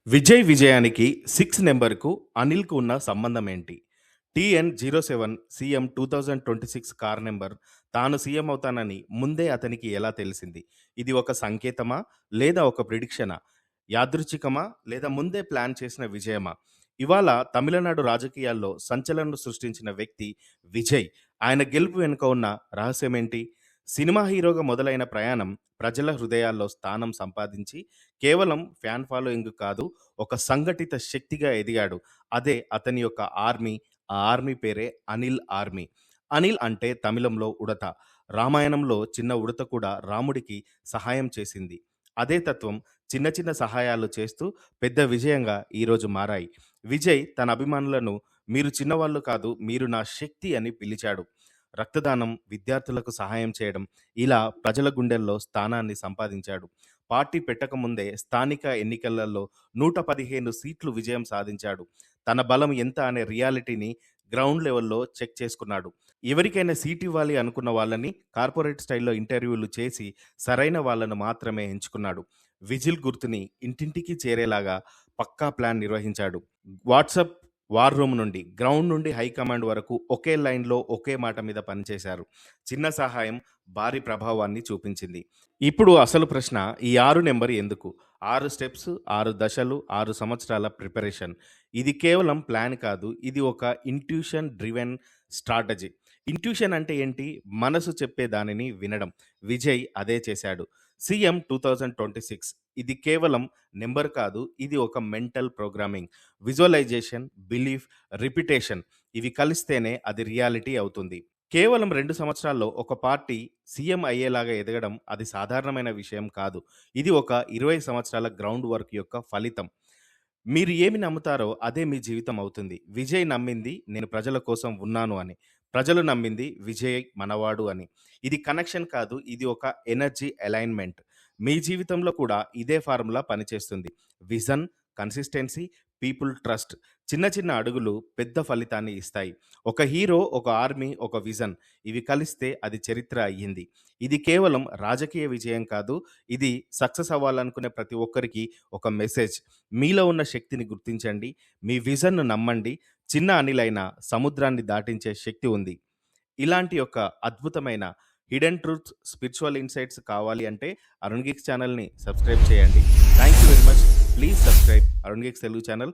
విజయ్ విజయానికి 6 నంబర్‌కు అనిల్‌కు ఉన్న సంబంధం ఏంటి? టీఎన్-07 సీఎం 2026 కార్ నంబర్ తాను సీఎం అవుతానని ముందే అతనికి ఎలా తెలిసింది? ఇది ఒక సంకేతమా? లేదా ఒక ప్రిడిక్షనా? యాదృచ్ఛికమా? లేదా ముందే ప్లాన్ చేసిన విజయమా? ఇవాళ తమిళనాడు రాజకీయాల్లో సంచలనం సృష్టించిన వ్యక్తి విజయ్. ఆయన గెలుపు వెనుక ఉన్న రహస్యమేంటి? సినిమా హీరోగా మొదలైన ప్రయాణం ప్రజల హృదయాల్లో స్థానం సంపాదించి కేవలం ఫ్యాన్ ఫాలోయింగ్ కాదు, ఒక సంఘటిత శక్తిగా ఎదిగాడు. అదే అతని యొక్క ఆర్మీ. ఆ ఆర్మీ పేరే అనిల్ ఆర్మీ. అనిల్ అంటే తమిళంలో ఉడత. రామాయణంలో చిన్న ఉడత కూడా రాముడికి సహాయం చేసింది. అదే తత్వం చిన్న చిన్న సహాయాలు చేస్తూ పెద్ద విజయంగా ఈరోజు మారాయి. విజయ్ తన అభిమానులను మీరు చిన్నవాళ్ళు కాదు, మీరు నా శక్తి అని పిలిచాడు. రక్తదానం, విద్యార్థులకు సహాయం చేయడం, ఇలా ప్రజల గుండెల్లో స్థానాన్ని సంపాదించాడు. పార్టీ పెట్టకముందే స్థానిక ఎన్నికలలో 115 సీట్లు విజయం సాధించాడు. తన బలం ఎంత అనే రియాలిటీని గ్రౌండ్ లెవెల్‌లో చెక్ చేసుకున్నాడు. ఎవరికైనా సీట్ ఇవ్వాలి అనుకున్న వాళ్ళని కార్పొరేట్ స్టైల్‌లో ఇంటర్వ్యూలు చేసి సరైన వాళ్ళను మాత్రమే ఎంచుకున్నాడు. విజిల్ గుర్తుని ఇంటింటికి చేరేలాగా పక్కా ప్లాన్ నిర్వహించాడు. వాట్సాప్ వార్ రూమ్ నుండి, గ్రౌండ్ నుండి హైకమాండ్ వరకు ఒకే లైన్‌లో ఒకే మాట మీద పనిచేశారు. చిన్న సహాయం భారీ ప్రభావాన్ని చూపించింది. ఇప్పుడు అసలు ప్రశ్న, ఈ 6 నెంబర్ ఎందుకు? 6 స్టెప్స్, 6 దశలు, 6 సంవత్సరాల ప్రిపరేషన్. ఇది కేవలం ప్లాన్ కాదు. ఇది ఒక ఇంట్యూషన్ డ్రివెన్ స్ట్రాటజీ. ఇంట్యూషన్ అంటే ఏంటి? మనసు చెప్పే దానిని వినడం. విజయ్ అదే చేశాడు. సీఎం 2026 ఇది కేవలం నెంబర్ కాదు. ఇది ఒక mental programming. Visualisation, belief, repetition ఇవి కలిస్తేనే అది రియాలిటీ అవుతుంది. కేవలం 2 సంవత్సరాల్లో ఒక పార్టీ సీఎం అయ్యేలాగా ఎదగడం అది సాధారణమైన విషయం కాదు. ఇది ఒక 20 సంవత్సరాల గ్రౌండ్ వర్క్ యొక్క ఫలితం. మీరు ఏమి నమ్ముతారో అదే మీ జీవితం అవుతుంది. విజయ్ నమ్మింది నేను ప్రజల కోసం ఉన్నాను అని. ప్రజలు నమ్మింది విజయ్ మనవాడు అని. ఇది కనెక్షన్ కాదు, ఇది ఒక ఎనర్జీ అలైన్‌మెంట్. మీ జీవితంలో కూడా ఇదే ఫార్ములా పనిచేస్తుంది. Vision, consistency, people trust. చిన్న చిన్న అడుగులు పెద్ద ఫలితాన్ని ఇస్తాయి. ఒక హీరో, ఒక ఆర్మీ, ఒక విజన్ ఇవి కలిస్తే అది చరిత్ర అయ్యింది. ఇది కేవలం రాజకీయ విజయం కాదు. ఇది సక్సెస్ అవ్వాలనుకునే ప్రతి ఒక్కరికి ఒక మెసేజ్. మీలో ఉన్న శక్తిని గుర్తించండి. మీ విజన్‌ను నమ్మండి. చిన్న అనిలైన సముద్రాన్ని దాటించే శక్తి ఉంది. ఇలాంటి యొక్క అద్భుతమైన హిడెన్ ట్రూత్స్, స్పిరిచువల్ ఇన్సైట్స్ కావాలి అంటే అరుణ్ గీక్స్ ఛానల్‌ని సబ్స్క్రైబ్ చేయండి. Thank you very much. Please subscribe Arun Geeks Telugu channel.